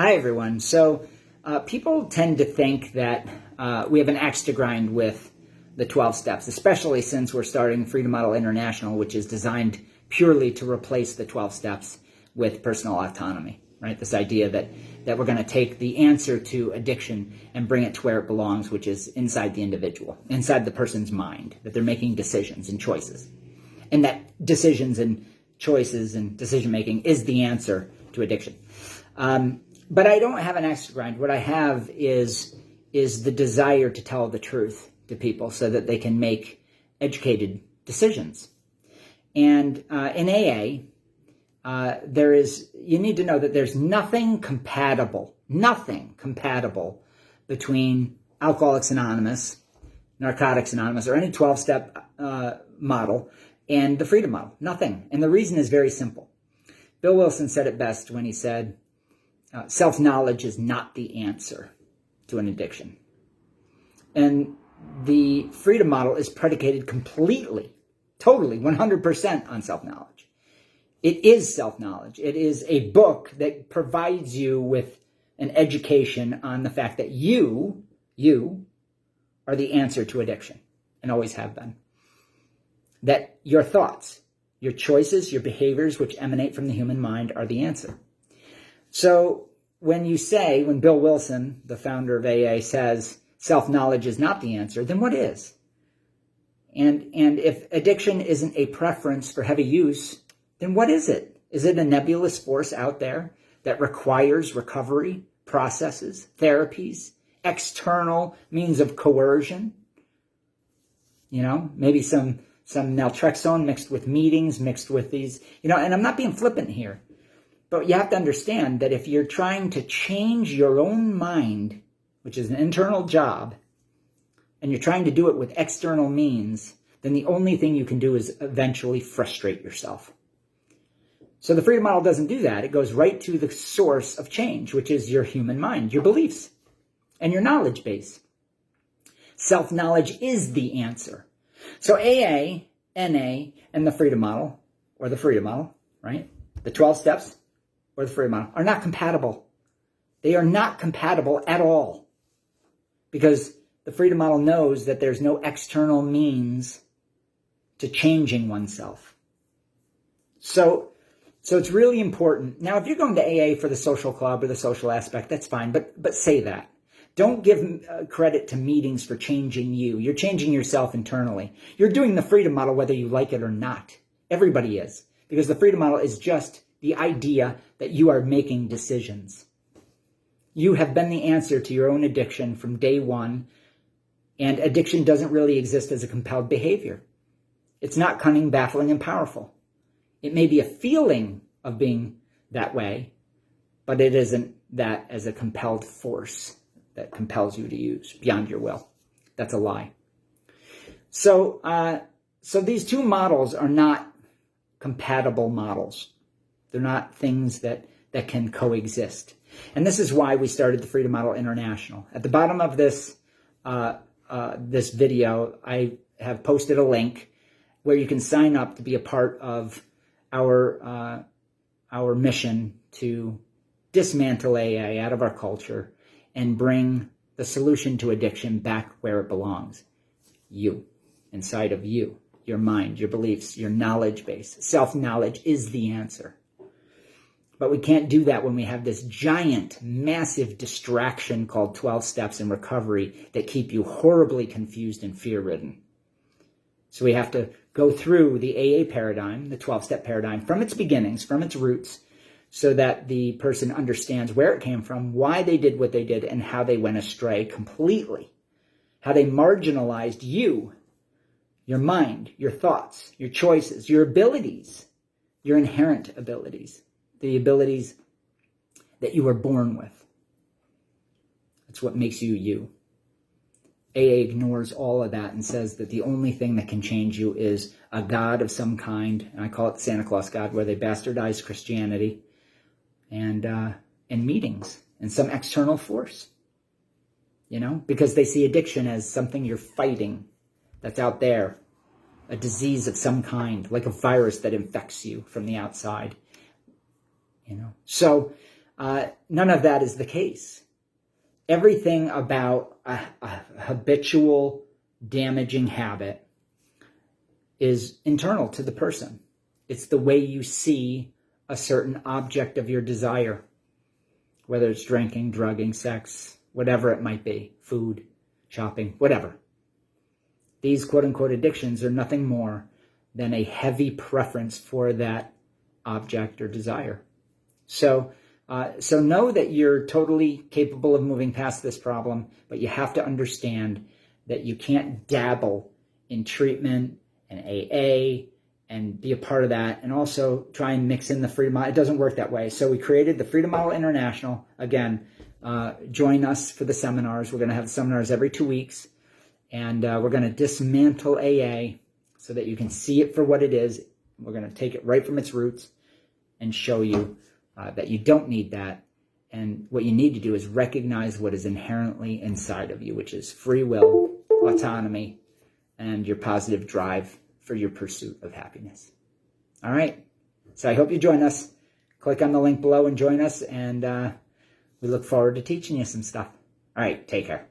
Hi, everyone. So people tend to think that we have an axe to grind with the 12 steps, especially since we're starting Freedom Model International, which is designed purely to replace the 12 steps with personal autonomy, right? This idea that we're going to take the answer to addiction and bring it to where it belongs, which is inside the individual, inside the person's mind, that they're making decisions and choices. And that decisions and choices and decision-making is the answer to addiction. But I don't have an axe to grind. What I have is the desire to tell the truth to people so that they can make educated decisions. And in AA, you need to know that there's nothing compatible between Alcoholics Anonymous, Narcotics Anonymous, or any 12-step model and the Freedom Model. Nothing. And the reason is very simple. Bill Wilson said it best when he said, self-knowledge is not the answer to an addiction. And the Freedom Model is predicated completely, totally, 100% on self-knowledge. It is self-knowledge. It is a book that provides you with an education on the fact that you are the answer to addiction and always have been. That your thoughts, your choices, your behaviors, which emanate from the human mind, are the answer. So when Bill Wilson, the founder of AA, says self-knowledge is not the answer, then what is? And if addiction isn't a preference for heavy use, then what is it? Is it a nebulous force out there that requires recovery processes, therapies, external means of coercion? Maybe some naltrexone mixed with meetings, mixed with these, and I'm not being flippant here. But you have to understand that if you're trying to change your own mind, which is an internal job, and you're trying to do it with external means, then the only thing you can do is eventually frustrate yourself. So the Freedom Model doesn't do that. It goes right to the source of change, which is your human mind, your beliefs, and your knowledge base. Self-knowledge is the answer. So AA, NA, and the Freedom Model, or the Freedom Model, right? The 12 steps, or the Freedom Model, are not compatible. They are not compatible at all. Because the Freedom Model knows that there's no external means to changing oneself. So it's really important. Now, if you're going to AA for the social club or the social aspect, that's fine, but say that. Don't give credit to meetings for changing you. You're changing yourself internally. You're doing the Freedom Model whether you like it or not. Everybody is. Because the Freedom Model is just the idea that you are making decisions. You have been the answer to your own addiction from day one, and addiction doesn't really exist as a compelled behavior. It's not cunning, baffling, and powerful. It may be a feeling of being that way, but it isn't that as a compelled force that compels you to use beyond your will. That's a lie. So these two models are not compatible models. They're not things that can coexist. And this is why we started the Freedom Model International. At the bottom of this video, I have posted a link where you can sign up to be a part of our mission to dismantle AA out of our culture and bring the solution to addiction back where it belongs. You, inside of you, your mind, your beliefs, your knowledge base. Self-knowledge is the answer. But we can't do that when we have this giant, massive distraction called 12 steps in recovery that keep you horribly confused and fear-ridden. So we have to go through the AA paradigm, the 12-step paradigm, from its beginnings, from its roots, so that the person understands where it came from, why they did what they did, and how they went astray completely. How they marginalized you, your mind, your thoughts, your choices, your abilities, your inherent abilities. The abilities that you were born with. That's what makes you you. AA ignores all of that and says that the only thing that can change you is a God of some kind, and I call it the Santa Claus God, where they bastardize Christianity, and meetings, and some external force. Because they see addiction as something you're fighting that's out there, a disease of some kind, like a virus that infects you from the outside. So None of that is the case. Everything about a habitual damaging habit is internal to the person. It's the way you see a certain object of your desire, whether it's drinking, drugging, sex, whatever it might be, food, shopping, whatever. These quote-unquote addictions are nothing more than a heavy preference for that object or desire. So know that you're totally capable of moving past this problem, but you have to understand that you can't dabble in treatment and AA and be a part of that and also try and mix in the Freedom Model. It doesn't work that way. So we created the Freedom Model International. Again, join us for the seminars. We're going to have seminars every 2 weeks, and we're going to dismantle AA so that you can see it for what it is. We're going to take it right from its roots and show you that you don't need that. And what you need to do is recognize what is inherently inside of you, which is free will, autonomy, and your positive drive for your pursuit of happiness. All right. So I hope you join us. Click on the link below and join us. And we look forward to teaching you some stuff. All right. Take care.